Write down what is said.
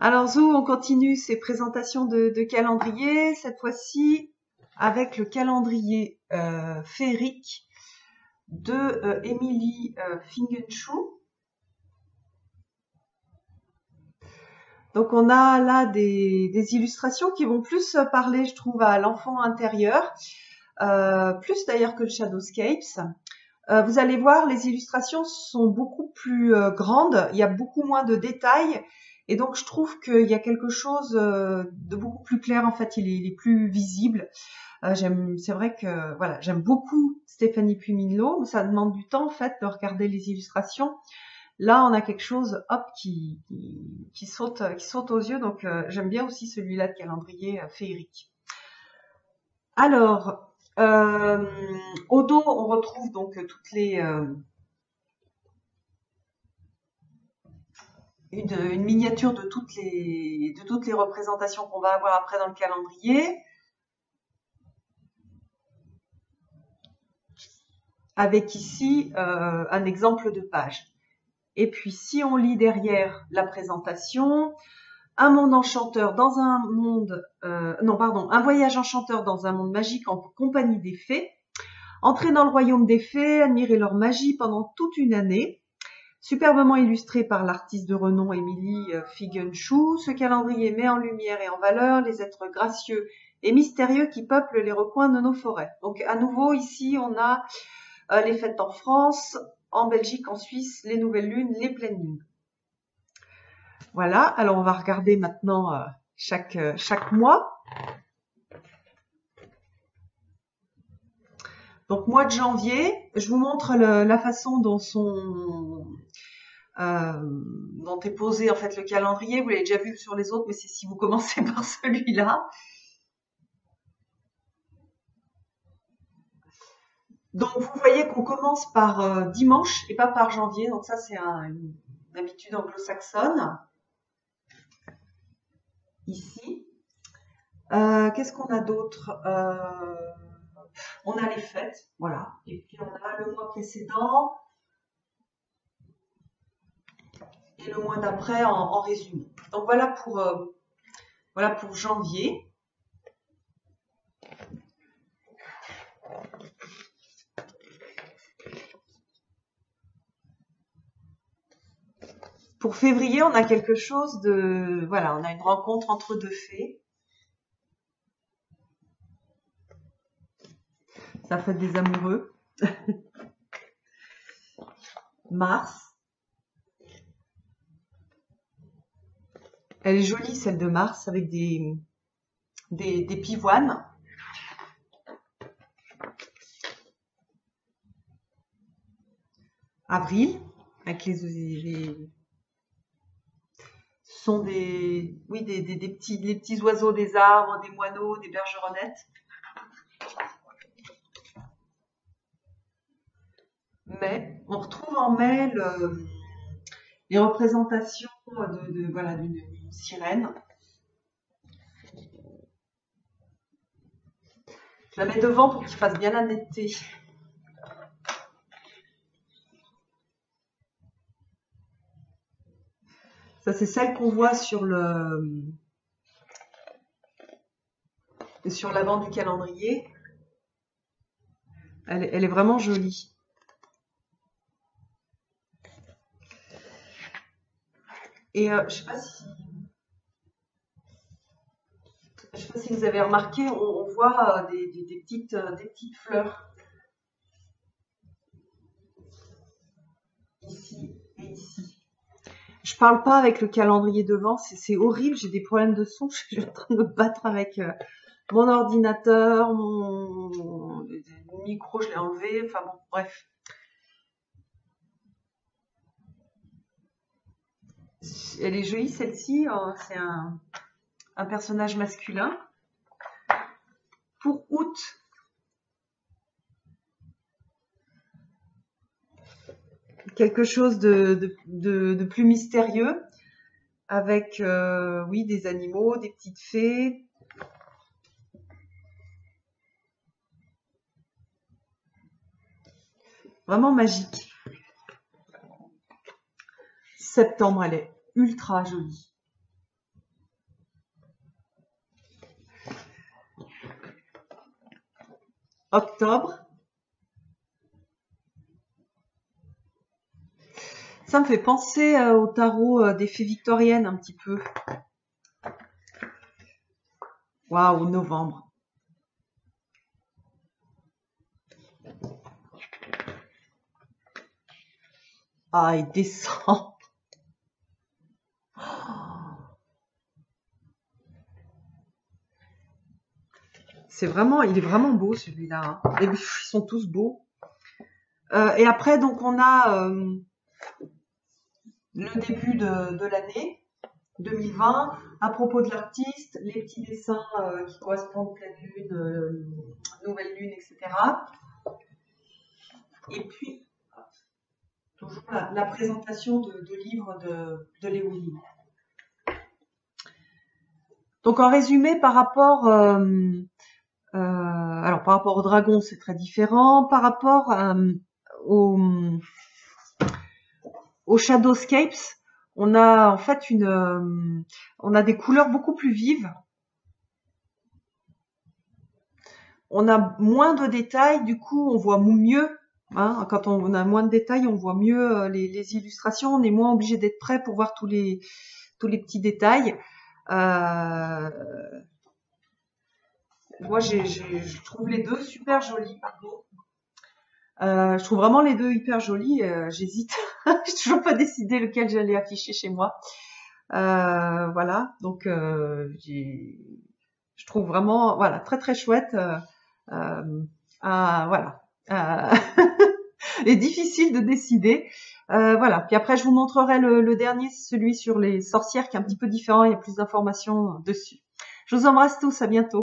Alors Zou, on continue ces présentations de calendrier, cette fois-ci avec le calendrier féerique de Emily Fingenschuh. Donc on a là des illustrations qui vont plus parler, je trouve, à l'enfant intérieur, plus d'ailleurs que le Shadowscapes. Vous allez voir, les illustrations sont beaucoup plus grandes, il y a beaucoup moins de détails, et donc je trouve qu'il y a quelque chose de beaucoup plus clair. En fait, il est plus visible. C'est vrai que voilà, j'aime beaucoup Stéphanie Pumillo. Ça demande du temps en fait de regarder les illustrations. Là, on a quelque chose, hop, qui saute aux yeux. Donc, j'aime bien aussi celui-là de calendrier féerique. Alors, au dos, on retrouve donc toutes les une miniature de toutes les représentations qu'on va avoir après dans le calendrier, avec ici un exemple de page. Et puis, si on lit derrière la présentation, un monde enchanteur dans un monde, un voyage enchanteur dans un monde magique en compagnie des fées. Entrez dans le royaume des fées, admirez leur magie pendant toute une année. Superbement illustré par l'artiste de renom Emily Fingenschuh, ce calendrier met en lumière et en valeur les êtres gracieux et mystérieux qui peuplent les recoins de nos forêts. Donc à nouveau ici on a les fêtes en France, en Belgique, en Suisse, les nouvelles lunes, les pleines lunes. Voilà, alors on va regarder maintenant chaque mois. Donc mois de janvier, je vous montre la façon dont est posé en fait le calendrier. Vous l'avez déjà vu sur les autres, mais c'est si vous commencez par celui-là. Donc vous voyez qu'on commence par dimanche et pas par janvier. Donc ça c'est une habitude anglo-saxonne. Ici. Qu'est-ce qu'on a d'autre? On a les fêtes, voilà. Et puis on a le mois précédent et le mois d'après en résumé. Donc voilà pour janvier. Pour février, on a quelque chose de... Voilà, on a une rencontre entre deux fées. Ça fait des amoureux. Mars. Elle est jolie, celle de Mars, avec des pivoines. Avril, avec les ce sont des petits oiseaux des arbres, des moineaux, des bergeronnettes. Mai, on retrouve en mai les représentations d'une sirène. Je la mets devant pour qu'il fasse bien la netteté. Ça, c'est celle qu'on voit sur l'avant du calendrier. Elle est vraiment jolie. Et je ne sais pas si vous avez remarqué, on voit des petites fleurs. Ici et ici. Je parle pas avec le calendrier devant, c'est horrible, j'ai des problèmes de son, je suis en train de me battre avec mon ordinateur, mon micro, je l'ai enlevé, enfin bon, bref. Elle est jolie celle-ci, c'est un personnage masculin. Pour août, quelque chose de plus mystérieux, avec oui, des animaux, des petites fées. Vraiment magique. Septembre, elle est ultra jolie. octobre. Ça me fait penser au tarot des fées victoriennes un petit peu. Waouh, novembre. Ah, et décembre. C'est vraiment, il est vraiment beau celui-là, hein. Ils sont tous beaux. Et après, donc, on a le début de l'année 2020. À propos de l'artiste, les petits dessins qui correspondent à pleine lune, nouvelle lune, etc. Et puis, toujours la présentation de livres de Léonie. Donc, en résumé, par rapport au dragon, c'est très différent. Par rapport aux Shadowscapes, on a en fait on a des couleurs beaucoup plus vives. On a moins de détails, du coup, on voit mieux. Hein, quand on a moins de détails, on voit mieux les illustrations. On est moins obligé d'être prêt pour voir tous les petits détails. Moi, je trouve les deux super jolis. Pardon. Je trouve vraiment les deux hyper jolis. J'hésite. J'ai toujours pas décidé lequel j'allais afficher chez moi. Voilà. Donc, je trouve vraiment, voilà, très très chouette. Voilà. Et difficile de décider. Voilà. Puis après, je vous montrerai le dernier, celui sur les sorcières, qui est un petit peu différent. Il y a plus d'informations dessus. Je vous embrasse tous. À bientôt.